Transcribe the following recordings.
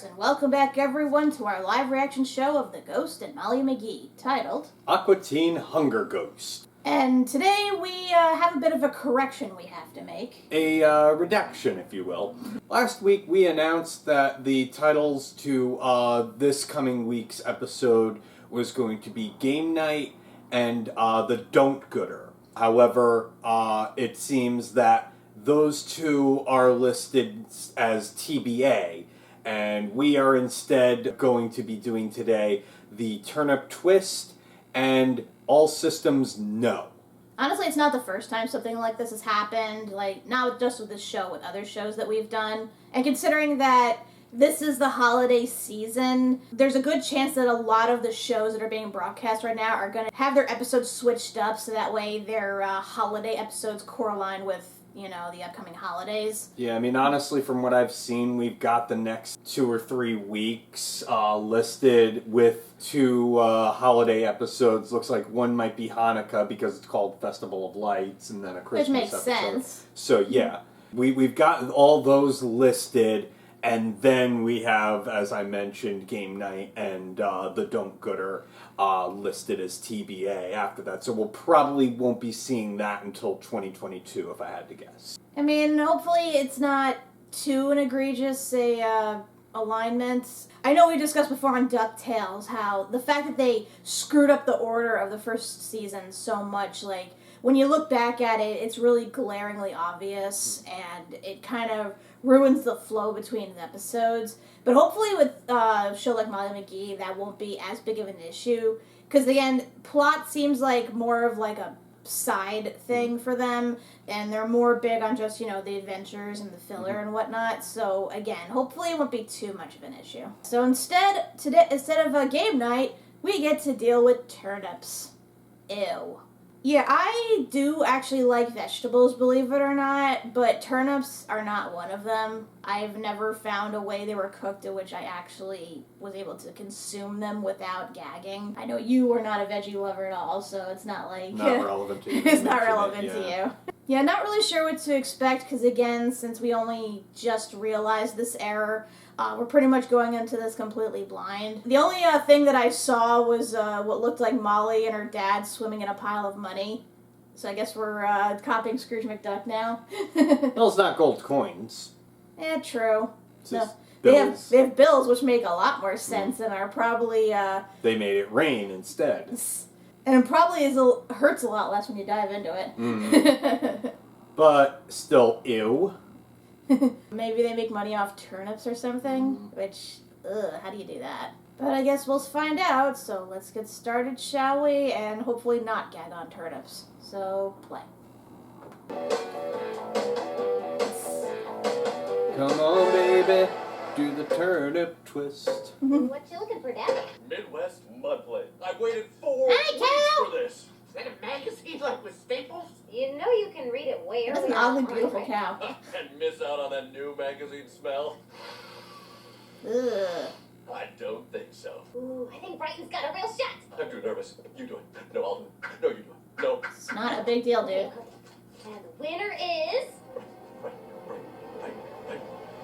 Universe, and welcome back everyone to our live reaction show of the Ghost and Molly McGee, titled Aqua Teen Hunger Ghost. And today we have a bit of a correction we have to make. A redaction, if you will. Last week we announced that the titles to this coming week's episode was going to be Game Night and The Don't Gooder. However, it seems that those two are listed as TBA, and we are instead going to be doing today the Turnip Twist and All Systems No. Honestly, it's not the first time something like this has happened, not just with this show, with other shows that we've done. And considering that this is the holiday season, there's a good chance that a lot of the shows that are being broadcast right now are going to have their episodes switched up so that way their holiday episodes correlate with the upcoming holidays. Yeah, I mean, honestly, from what I've seen, we've got the next 2 or 3 weeks listed with 2 holiday episodes. Looks like one might be Hanukkah because it's called Festival of Lights, and then a Christmas Which makes episode. sense. So, yeah, we've got all those listed, and then we have, as I mentioned, Game Night and The Don't Gooder listed as TBA after that. So we'll probably won't be seeing that until 2022, if I had to guess. I mean, hopefully it's not too an egregious alignment. I know we discussed before on Ducktales how the fact that they screwed up the order of the first season so much, when you look back at it, it's really glaringly obvious, and it kind of ruins the flow between the episodes. But hopefully with a show like Molly McGee, that won't be as big of an issue. Because, again, plot seems like more of a side thing for them, and they're more big on just, the adventures and the filler and whatnot. So, again, hopefully it won't be too much of an issue. So instead of a game night, we get to deal with turnips. Ew. Yeah, I do actually like vegetables, believe it or not, but turnips are not one of them. I've never found a way they were cooked in which I actually was able to consume them without gagging. I know you are not a veggie lover at all, so it's not like... Not relevant to you. It's not relevant to you. Yeah, not really sure what to expect, because again, since we only just realized this error, we're pretty much going into this completely blind. The only thing that I saw was what looked like Molly and her dad swimming in a pile of money. So I guess we're copying Scrooge McDuck now. Well, it's not gold coins. Yeah, true. It's No, just they bills. have bills, which make a lot more sense and are probably... They made it rain instead. And it probably hurts a lot less when you dive into it. But still, ew. Maybe they make money off turnips or something, which, how do you do that? But I guess we'll find out, so let's get started, shall we? And hopefully not gag on turnips. So, play. Come on, baby, do the turnip twist. What you looking for, Dad? Midwest Monthly. I've waited 4 Hey, weeks Cal! for this. Is that a magazine like with Staples? You know you can read it way That's earlier. an oddly online, beautiful right? cow. And miss out on that new magazine smell? Ugh. I don't think so. Ooh, I think Brighton's got a real shot. I'm too nervous. You do it. No, I'll do it. No, you do it. No. It's not a big deal, dude. And the winner is... Right.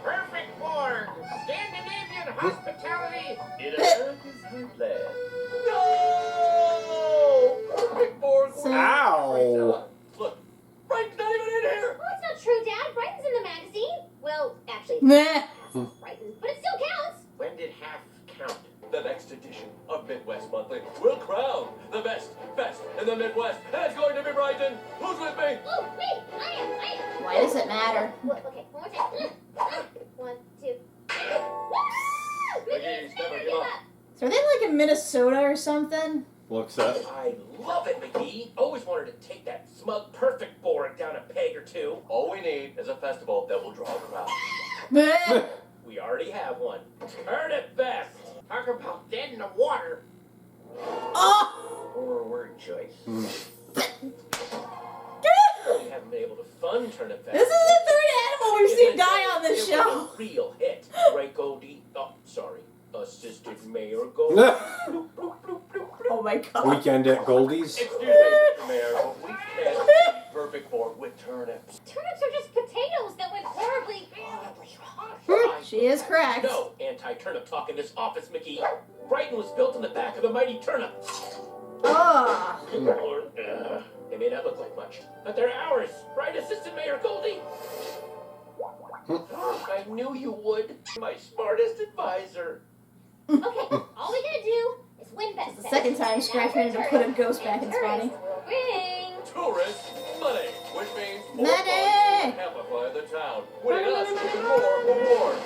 Perfect board! Scandinavian hospitality! It is land. No! Perfect board. So- Ow! Look, Brighton's not even in here. Oh, it's not true, Dad. Brighton's in the magazine. Well, actually, Meh. Brighton, but it still counts. When did half count? The next edition of Midwest Monthly will crown the best in the Midwest. And it's going to be Brighton. Who's with me? Oh, me! I am! Why does it matter? Okay, one more time. 1, 2, 3. Woo! McGee's never give up. So are they in Minnesota or something? Looks up. I love it, McGee. Always wanted to take that smug perfect board down a peg or two. All we need is a festival that will draw a crowd. Meh. We already have one. Turnip Fest. Talk about dead in the water. Oh! Or a word choice. We haven't been able to fund Turnip Fest. This is the third animal we've seen die on this It was show. a real hit. Right, Goldie? Oh, sorry. Assistant Mayor Goldie. Bloop, bloop, bloop, bloop, bloop. Oh my god. Weekend at Goldie's. Excuse me, Mr. Mayor, but we can't be perfect board with turnips. Turnips are just potatoes that went horribly She is correct. No, anti-turnip talk in this office, McGee. Brighton was built in the back of a mighty turnip. Ah. They may not look like much, but they're ours, right, Assistant Mayor Goldie? I knew you would. My smartest advisor. Okay, all we gotta do is win best. It's the second time Scratch managed to put a ghost back in Spotty. Ring. Tourist money, which means more Money! funds to amplify the town, winning us even more awards.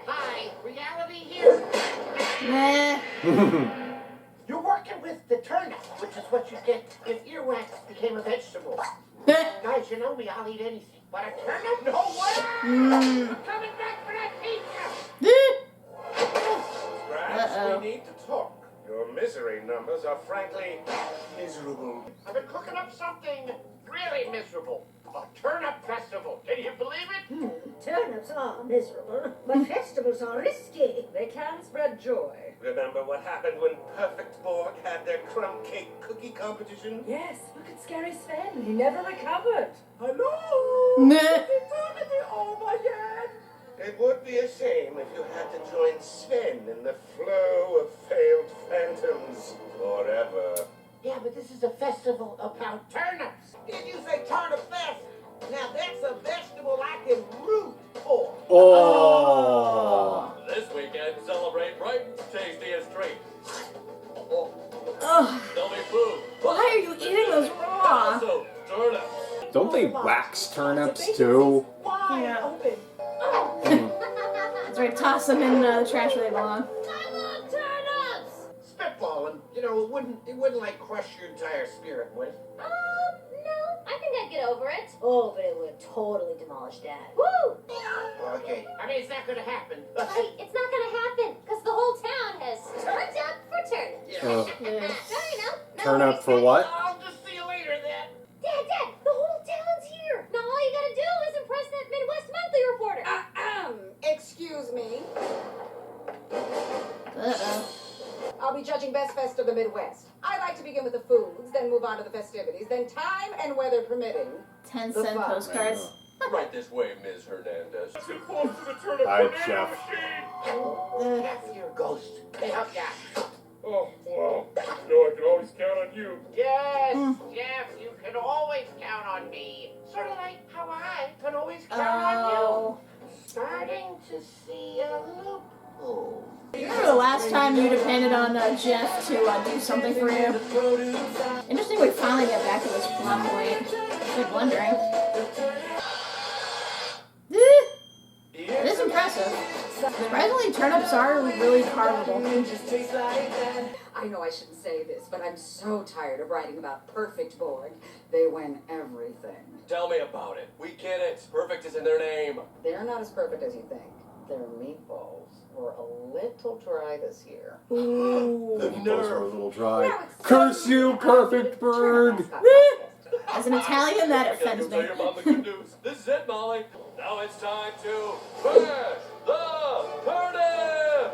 Hi, reality here. Nah. You're working with the turnip, which is what you get if earwax became a vegetable. Guys, you know me, I'll eat anything. But a turnip? No way! I'm coming back for that pizza! Perhaps Uh-oh. we need to talk. Your misery numbers are frankly miserable. I've been cooking up something really miserable. A turnip festival. Can you believe it? Turnips are miserable, but festivals are risky. They can spread joy. Remember what happened when Perfect Borg had their crumb cake cookie competition? Yes, look at Scary Sven. He never recovered. Hello? Nah. Eternity over yet? It would be a shame if you had to join Sven in the flow of failed phantoms forever. Yeah, but this is a festival about turnips. Did you say turnip fest? Now that's a vegetable I can root for. Oh. This weekend, celebrate Brighton's tastiest treat. Ugh. There'll be food. Why are you eating those raw? Also, turnips. Don't they wax turnips too? Yeah. Open. That's right, toss them in the trash where they belong. I love turnips. Spitballing, you know, it wouldn't like crush your entire spirit, would it? No, I think I'd get over it. Oh, but it would totally demolish Dad. Woo! Okay. I mean, it's not gonna happen. Hey, it's not gonna happen because the whole town has turned up for turnips. Yeah. Turn up for what? I'll just see you later then. Dad, the whole town's here. Now all you gotta do is impress that Midwest Monthly reporter. Excuse me. Uh-oh. I'll be judging Best Fest of the Midwest. I like to begin with the foods, then move on to the festivities, then time and weather permitting. 10-cent postcards. Right this way, Ms. Hernandez. Hi, Chef. Jeff, you're a ghost. Hey, help ya. Oh, wow. You know I can always count on you. Yes, Jeff, you can always count on me. Sort of like how I can always count on you. Oh. Starting to see a loophole. Remember the last time you depended on Jeff to do something for you? Interesting we finally get back to this plot point. I've been wondering. It is impressive. Surprisingly, turnips are really carvable. I know I shouldn't say this, but I'm so tired of writing about Perfect Borg. They win everything. Tell me about it. We get it. Perfect is in their name. They're not as perfect as you think. Their meatballs were a little dry this year. Ooh. The meatballs were a little dry. Now it's Curse you, Perfect Bird! As an Italian, that I gotta offends go tell me. your mom the good news. This is it, Molly. Now it's time to crash the turnip!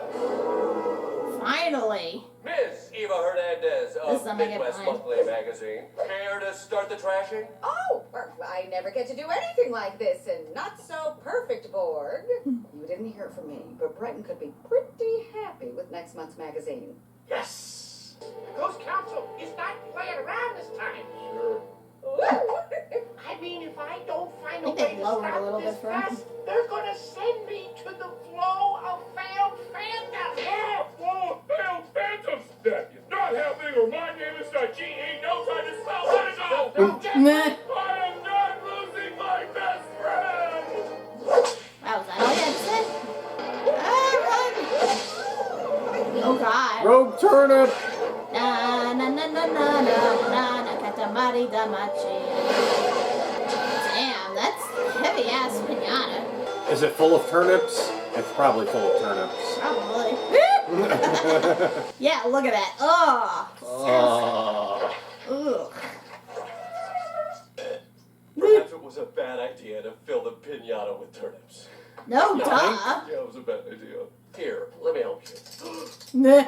Finally. Miss Eva Hernandez This of time I get Midwest mine. Monthly Magazine. Care to start the trashing? Oh, I never get to do anything like this, and not so Perfect Borg. You didn't hear from me, but Brighton could be pretty happy with next month's magazine. Yes! The Ghost Council is not playing around this time. Sure. I mean, if I don't find a I think way they to lowered a stop little this bit for him. fest, they're gonna send me to the flow of failed fandom. Whoa, failed phantoms! That is not happening, or my name is not G.E. knows how to spell. Let it go! Nah. I am not losing my best friend! Wow, was that all you had to say? Ah, run! Oh god. Rogue Turnip! Na na na na na na na na katamari damachi. Damn, that's heavy ass pinata. Is it full of turnips? It's probably full of turnips. Probably. Yeah, look at that. Oh. Ugh. Perhaps it was a bad idea to fill the pinata with turnips. No, duh. Yeah, it was a bad idea. Here, let me help you. Nah.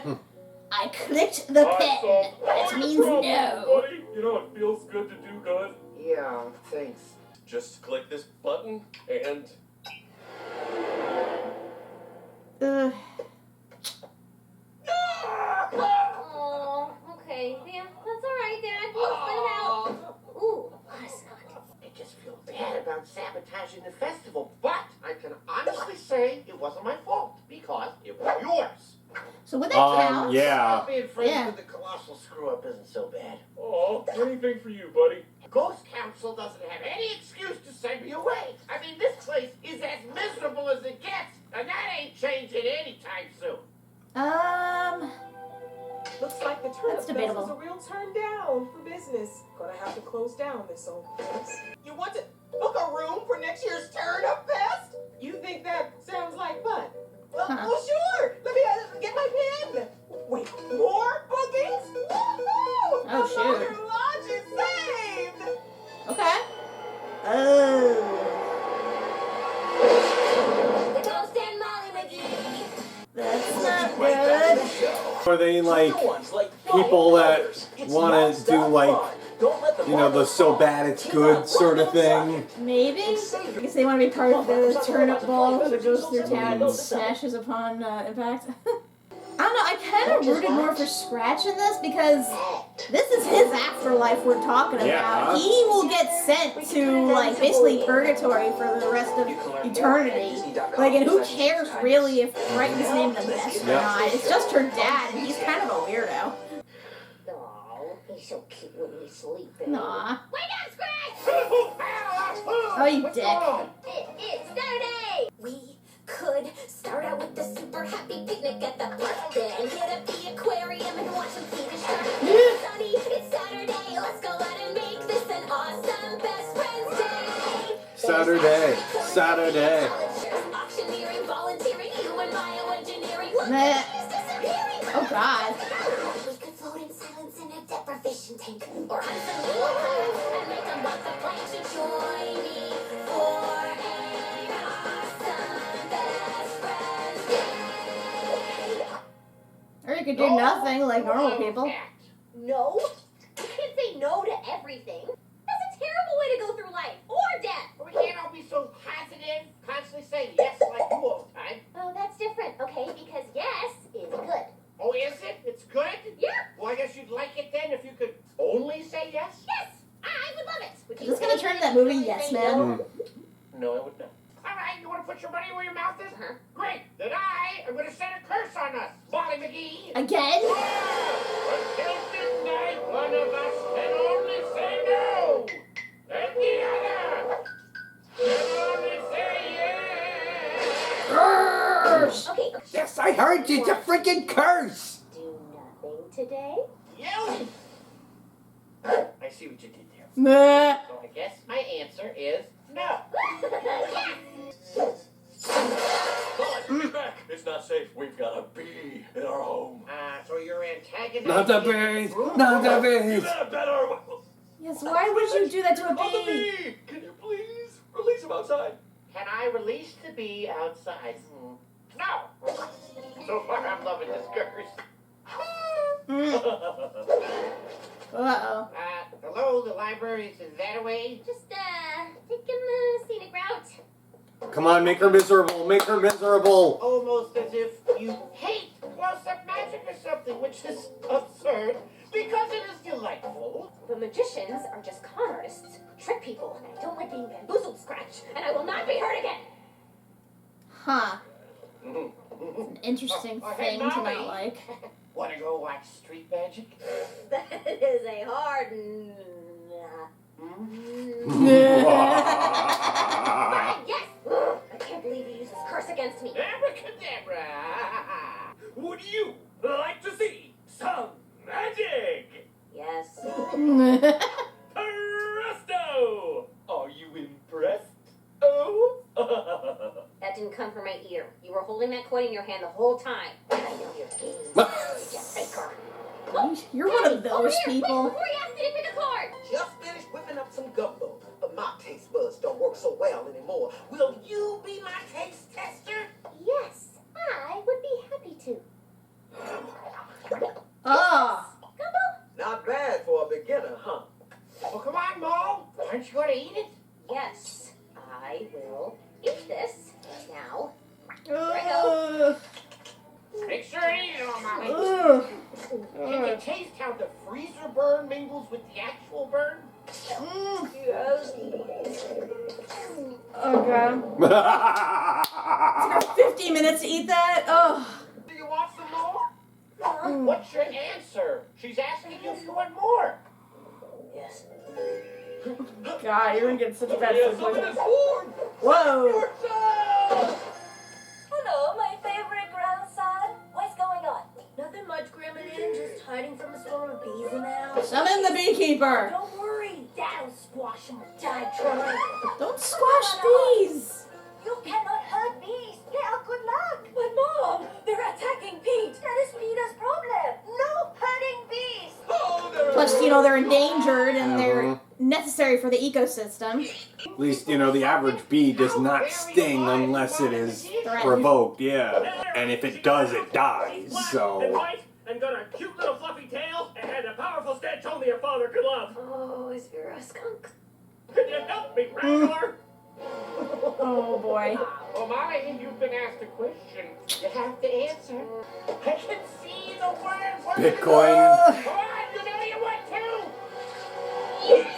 I clicked the pen. That means no. Buddy. You know, it feels good to do good. Yeah, thanks. Just click this button and... Ugh. honestly say it wasn't my fault because it was yours. So would that count? Yeah. Being friends Yeah. with the colossal screw-up isn't so bad. Oh, anything for you, buddy. Ghost Council doesn't have any excuse to send me away. I mean, this place is as miserable as it gets, and that ain't changing anytime soon. Looks like the Turnip That's Fest debatable. is a real turn down for business. Gonna have to close down this old place. You want to book a room for next year's Turnip Fest? You think that sounds like fun? Well, Huh. well sure. Let me get my pen. Wait, more bookings? Woohoo! Oh, shoot. Your lodge is saved! Okay. Oh. The Ghost and Molly McGee. That's not good. Are they like people that want to do like, you know, the so bad it's good sort of thing? Maybe? I guess they want to be part of the turnip ball that goes through town and smashes upon impact. I don't know, I kind of rooted more for Scratch in this because this is his afterlife we're talking about. Yeah. He will get sent to, like, basically purgatory for the rest of eternity. Like, and who cares really if Brighton's named the best or Yeah. not? It's just her dad, and he's kind of a weirdo. Oh, he's so cute when he's sleeping. Aw. Wake up, Scratch! Oh, you dick. It's Saturday! We could start out with the super happy picnic at the park, then hit up the aquarium and watch some fish shark. It's sunny, it's Saturday, let's go out and make this an awesome best friends day. Saturday. Saturday. Auctioneering, volunteering, you and bioengineering. Look, Meh. he's disappearing. Oh, God. We could float in silence in a deprivation tank, or hunt some little pirates and make them walk the plank to join me for an awesome best friends day. Or you could do nothing like normal people. No, you can't say no to everything. That's a terrible way to go through life, or death. We can't all be so positive, constantly saying yes like you all the time. Oh, that's different, okay? Because yes is good. Oh, is it? It's good? Yeah. Well, I guess you'd like it then if you could only say yes? Yes, I would love it. Would Is you this gonna say turn yes that movie or Yes say Man? no? No, I would not. All right, you want to put your money where your mouth is? Uh-huh. Great. Then I am going to send a curse on us, Molly McGee. Again? Until midnight, one of us can only say no, and the other can only say yes. Okay, Yes, I heard you. It's a freaking curse. do nothing today. You. I see what you did there. Meh. So I guess my answer is no. Get back. It's not safe. We've got a bee in our home. So you're antagonizing. Not the bees. Not the You bees. better bet our... Yes, why would you do that to a Oh, the bee? bee! Can you please release him outside? Can I release the bee outside? No. So far, I'm loving this curse. Uh-oh. Hello, the library. Is that away? Just, taking the scenic route. Come on, make her miserable. Make her miserable. Almost as if you hate close-up magic or something, which is absurd because it is delightful. But magicians are just con artists who trick people, and I don't like being bamboozled, Scratch, and I will not be hurt again. Huh. It's an interesting thing to not like. Want to go watch Street Magic? That is a hard yes! I can't believe you used this curse against me. Abracadabra! Would you like to see some magic? Yes. Presto! Are you impressed? Oh? That didn't come from my ear. You were holding that coin in your hand the whole time. I know your game. Faker. You're one of those Wait, people. before you ask me to pick a card. Just finished whipping up some gumbo, but my taste buds don't work so well anymore. Will you be my taste tester? Yes, I would be happy to. Oh. Gumbo? Not bad for a beginner, huh? Oh, come on, Mom. Aren't you going to eat it? Yes, I will eat this. Now, Ugh. Make sure and eat it all, Mommy. Ugh. Can you taste how the freezer burn mingles with the actual burn? Mm. yes. Oh, God. 15 minutes to eat that? Oh. Do you want some more? What's your answer? She's asking you if you want more. Yes. God, you're gonna get such bad food poisoning. Whoa. Hello, my favorite grandson. What's going on? Nothing much, Grandma Lynn. Just hiding from a swarm of bees in the house. Summon the beekeeper. Don't worry. That'll squash them. Die trying. Don't squash bees. You cannot hurt bees. They are good luck. But Mom, they're attacking Pete. That is Peter's problem. No hurting bees. Plus, they're endangered and they're necessary for the ecosystem. At least, the average bee does not sting unless it is provoked, yeah. And if it does, it dies, so... And got a cute little fluffy tail and had a powerful stench only a father could love. Oh, is Vera a skunk? Could you help me, Ragnar? Oh, boy. Oh, Molly, you've been asked a question. You have to answer. I can see the word. Bitcoin. Come on, you know you want to.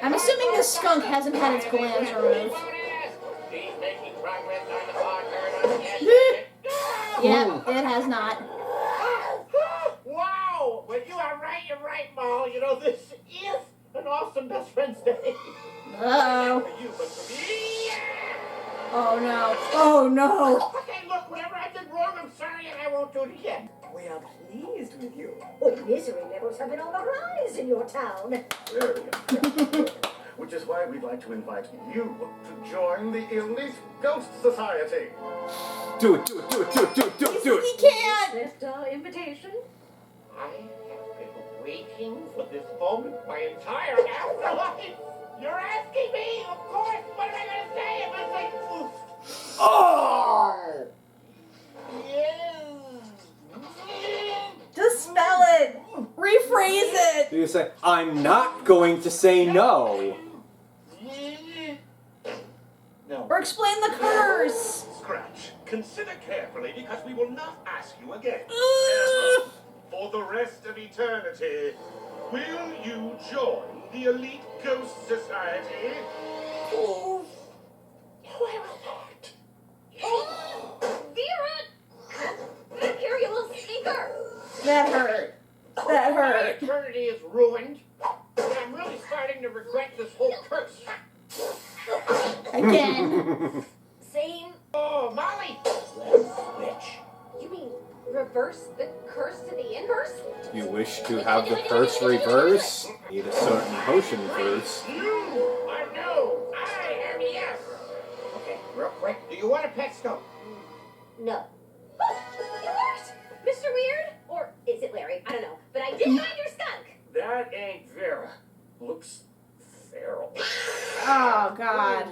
I'm assuming this skunk hasn't had its glands removed. He's making progress on the podcast. Yep, it has not. Wow! Well, you are right, you're right, Molly. This is an awesome best friend's day. Uh-oh. For you, but for me, Oh, no. Oh, no. Okay, look, whatever I did wrong, I'm sorry, and I won't do it again. We are pleased with you. Oh, misery levels have been on the rise in your town. Very impressive. Which is why we'd like to invite you to join the Elite Ghost Society. Do it, do it, do it, do it, do it, do it, do it. He can't. Accept our invitation. I have been waiting for this moment my entire afterlife. You're asking me, of course. What am I going to say? Am I saying, Oh! Just spell it. Rephrase it. You say, I'm not going to say no. No. Or explain the curse. Scratch. Consider carefully because we will not ask you again. Ugh. For the rest of eternity, will you join the Elite Ghost Society? Who am I? Vera! Come here, you little stinker. That hurt. That My hurt. eternity is ruined. And I'm really starting to regret this whole curse. Again. Same. Oh, Molly! Let's switch. You mean reverse the curse to the inverse? You wish to have the curse reverse? Need a certain potion first. You are no. I am yes. Okay, real quick. Do you want a pet skunk? No. Oh, it worked! Mr. Weird? Or is it Larry? I don't know. But I did find your skunk. That ain't Vera. Looks feral. Oh, God.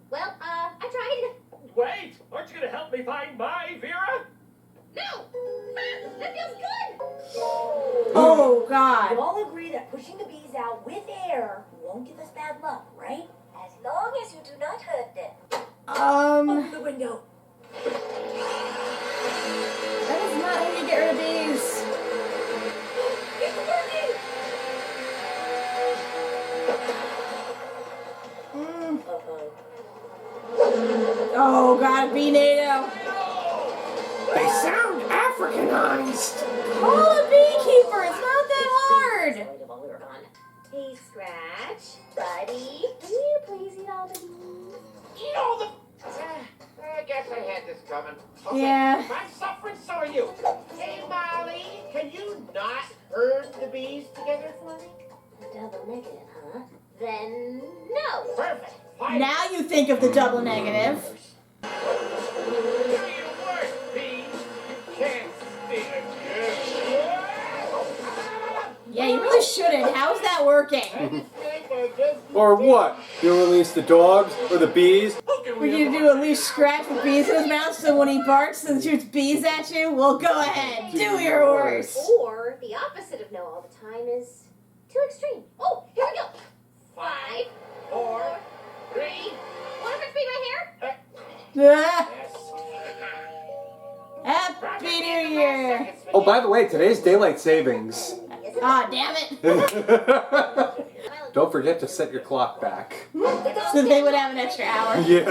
Well, I tried. Wait, aren't you gonna help me find my Vera? No! That feels good! Oh, We God. all agree that pushing the bees out with air won't give us bad luck, right? As long as you do not hurt them. Open the window. That is not how you get rid of bees. It's working! Oh, God, bee NATO. They sound Africanized. Call a beekeeper. It's not that hard. While we were gone. Hey, Scratch. Buddy. Can you please eat all the bees? Eat all the... I guess I had this coming. Okay, Yeah. if I'm suffering, so are you. Hey, Molly, can you not herd the bees together for me? Double negative, huh? Then no. Perfect. Fine. Now you think of the double negative. Do your worst, bees. You can't sting again. Yeah, you really shouldn't. How's that working? Or what? You release the dogs or the bees? We need to do at least scratch with bees in his mouth so when he barks and shoots bees at you, well, go ahead. Do your worst. Or the opposite of no all the time is too extreme. Oh, here we go. 5, 4, 3. What if it's me right here? Ah, Happy New Year. Oh, by the way, today's daylight savings. Ah, damn it. Well, Don't forget to set your clock back. So they would have an extra hour. Yeah.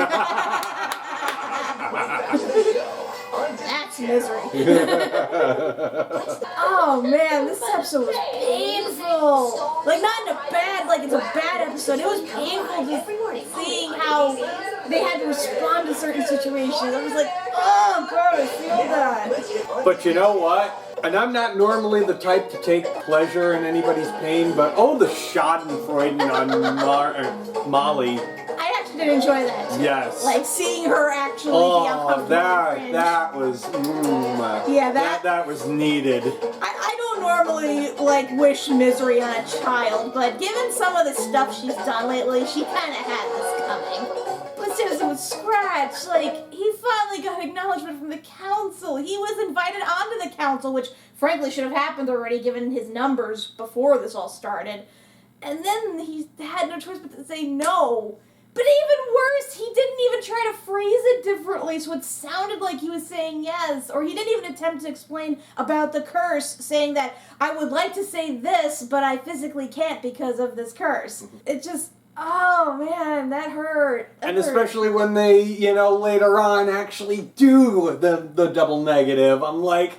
That's misery. Oh man, this episode was painful. Like, not in a bad, like it's a bad episode. It was painful just seeing how they had to respond to certain situations. I was like, oh god, I feel that. But you know what? And I'm not normally the type to take pleasure in anybody's pain, but the schadenfreude on Molly. I actually did enjoy that. Yes. Like seeing her actually be uncomfortable. that was yeah, that was needed. I don't normally like wish misery on a child, but given some of the stuff she's done lately, she kind of had this coming. But seriously, with Scratch, like, he finally got acknowledgement from the council. He was invited onto the council, which frankly should have happened already given his numbers before this all started. And then he had no choice but to say no. But even worse, he didn't even try to phrase it differently, so it sounded like he was saying yes. Or he didn't even attempt to explain about the curse, saying that, I would like to say this, but I physically can't because of this curse. It just, oh man, that hurt. And especially when they, later on actually do the double negative, I'm like...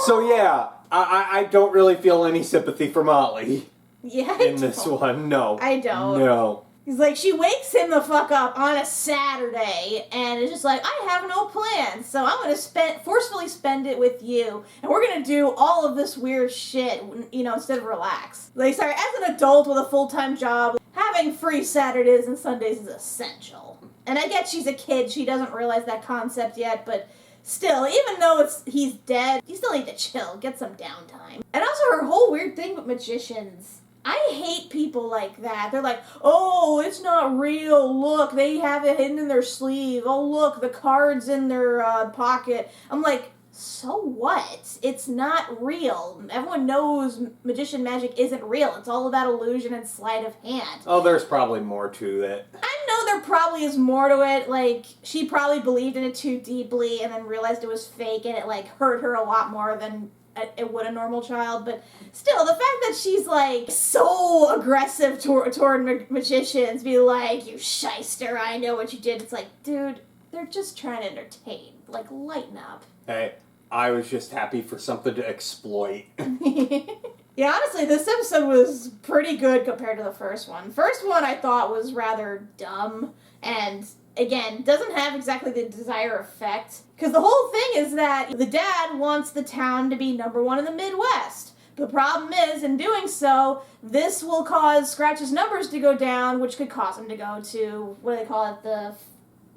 So yeah, I don't really feel any sympathy for Molly. Yeah, in this one, no. I don't. No. He's like, she wakes him the fuck up on a Saturday, and it's just like, I have no plans, so I'm gonna forcefully spend it with you, and we're gonna do all of this weird shit, instead of relax. Like, sorry, as an adult with a full-time job, having free Saturdays and Sundays is essential. And I get she's a kid, she doesn't realize that concept yet, but still, even though he's dead, you still need to chill, get some downtime. And also her whole weird thing with magicians. I hate people like that. They're like, oh, it's not real. Look, they have it hidden in their sleeve. Oh, look, the card's in their pocket. I'm like, so what? It's not real. Everyone knows magician magic isn't real. It's all about illusion and sleight of hand. Oh, there's probably more to it. I know there probably is more to it. Like, she probably believed in it too deeply and then realized it was fake and it, hurt her a lot more than it would a normal child. But still, the fact that she's, so aggressive toward magicians, be like, you shyster, I know what you did. It's like, dude, they're just trying to entertain. Lighten up. Hey, I was just happy for something to exploit. Yeah, honestly, this episode was pretty good compared to the first one. First one I thought was rather dumb, and again, doesn't have exactly the desired effect. Because the whole thing is that the dad wants the town to be #1 in the Midwest. The problem is, in doing so, this will cause Scratch's numbers to go down, which could cause him to go to, what do they call it,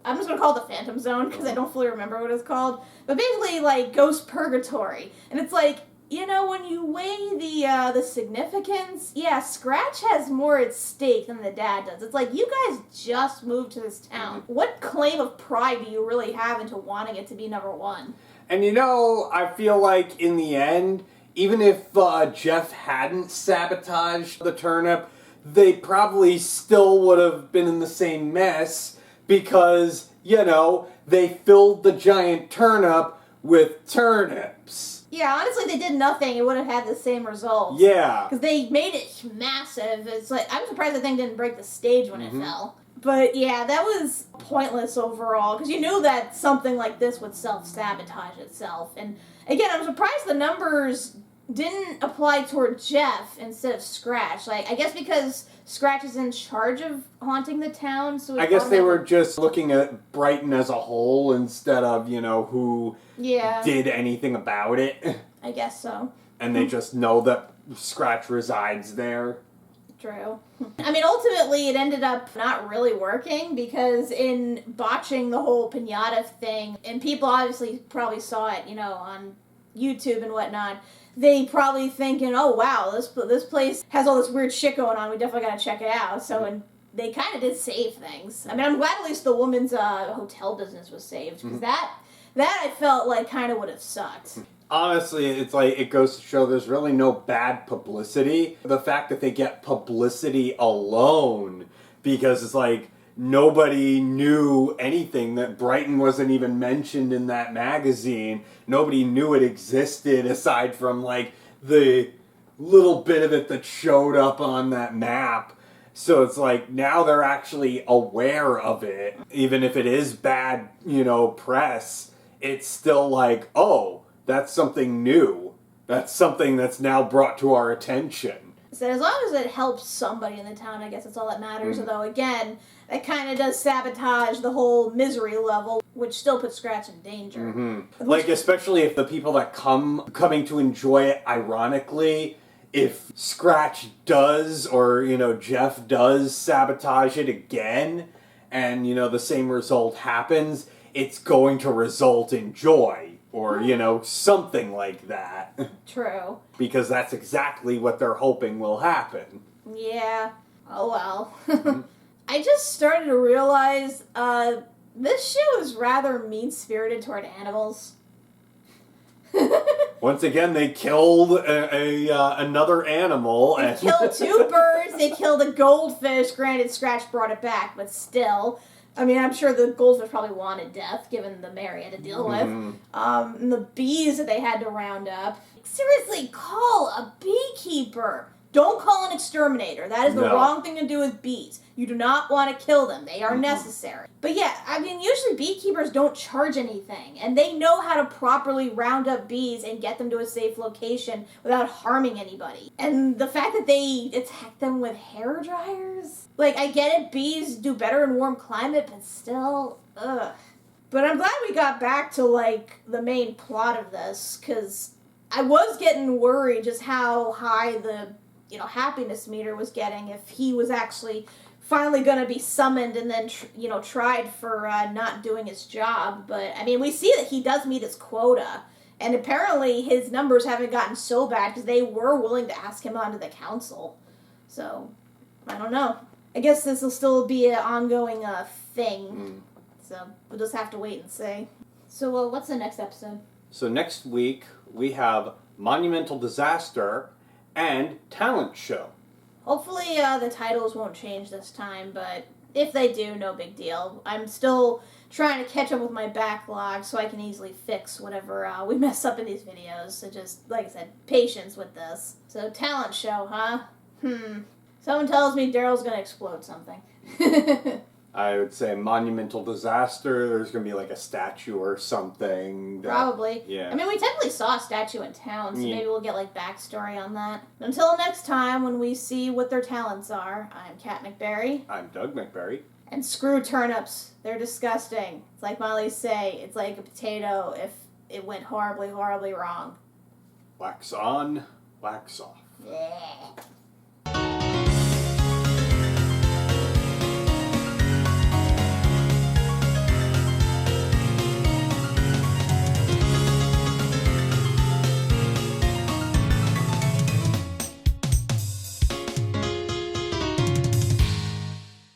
I'm just going to call it the Phantom Zone, because I don't fully remember what it's called. But basically, Ghost Purgatory. And it's like, when you weigh the significance, yeah, Scratch has more at stake than the dad does. It's like, you guys just moved to this town. What claim of pride do you really have into wanting it to be #1? And I feel like in the end, even if Jeff hadn't sabotaged the turnip, they probably still would have been in the same mess because, they filled the giant turnip with turnips. Yeah, honestly, they did nothing. It would have had the same results. Yeah. Because they made it massive. It's like, I'm surprised the thing didn't break the stage when it fell. But yeah, that was pointless overall. Because you knew that something like this would self-sabotage itself. And again, I'm surprised the numbers didn't apply toward Jeff instead of Scratch. I guess because Scratch is in charge of haunting the town. So I guess they were just looking at Brighton as a whole instead of, who did anything about it. I guess so. And they just know that Scratch resides there. True. I mean, ultimately, it ended up not really working because in botching the whole piñata thing, and people obviously probably saw it, on YouTube and whatnot, they probably thinking, oh wow, this place has all this weird shit going on, we definitely gotta check it out. So, and they kind of did save things. I mean, I'm glad at least the woman's hotel business was saved, because that I felt like kind of would have sucked. Honestly, it's it goes to show there's really no bad publicity. The fact that they get publicity alone, because it's nobody knew anything, that Brighton wasn't even mentioned in that magazine. Nobody knew it existed aside from the little bit of it that showed up on that map. So it's like now they're actually aware of it. Even if it is bad, press, it's still like, oh, that's something new. That's something that's now brought to our attention. So as long as it helps somebody in the town, I guess that's all that matters. Although, again, it kind of does sabotage the whole misery level, which still puts Scratch in danger. Mm-hmm. Like, especially if the people that coming to enjoy it, ironically, if Scratch does, or, Jeff does sabotage it again, and, the same result happens, it's going to result in joy. Or, something like that. True. Because that's exactly what they're hoping will happen. Yeah. Oh well. I just started to realize, this show is rather mean-spirited toward animals. Once again, they killed another animal. They killed 2 birds, they killed a goldfish. Granted, Scratch brought it back, but still. I mean, I'm sure the goldfish probably wanted death, given the mare he had to deal with. And the bees that they had to round up. Seriously, call a beekeeper. Don't call an exterminator. That is the wrong thing to do with bees. You do not want to kill them. They are necessary. But yeah, I mean, usually beekeepers don't charge anything. And they know how to properly round up bees and get them to a safe location without harming anybody. And the fact that they attack them with hair dryers? Like, I get it, bees do better in warm climate, but still, ugh. But I'm glad we got back to, like, the main plot of this, because I was getting worried just how high the, happiness meter was getting if he was actually finally going to be summoned and then, tried for not doing his job. But, I mean, we see that he does meet his quota. And apparently his numbers haven't gotten so bad because they were willing to ask him onto the council. So, I don't know. I guess this will still be an ongoing thing. So, we'll just have to wait and see. So, what's the next episode? So next week, we have Monumental Disaster and Talent Show. Hopefully the titles won't change this time, but if they do, no big deal. I'm still trying to catch up with my backlog so I can easily fix whatever we mess up in these videos. So just, like I said, patience with this. So Talent Show, huh? Someone tells me Daryl's going to explode something. I would say Monumental Disaster, there's going to be like a statue or something. Probably. Yeah. I mean, we technically saw a statue in town, so maybe we'll get, like, backstory on that. Until next time, when we see what their talents are, I'm Kat MacBerrie. I'm Doug MacBerrie. And screw turnips. They're disgusting. It's like Molly say, it's like a potato if it went horribly, horribly wrong. Wax on, wax off. Yeah.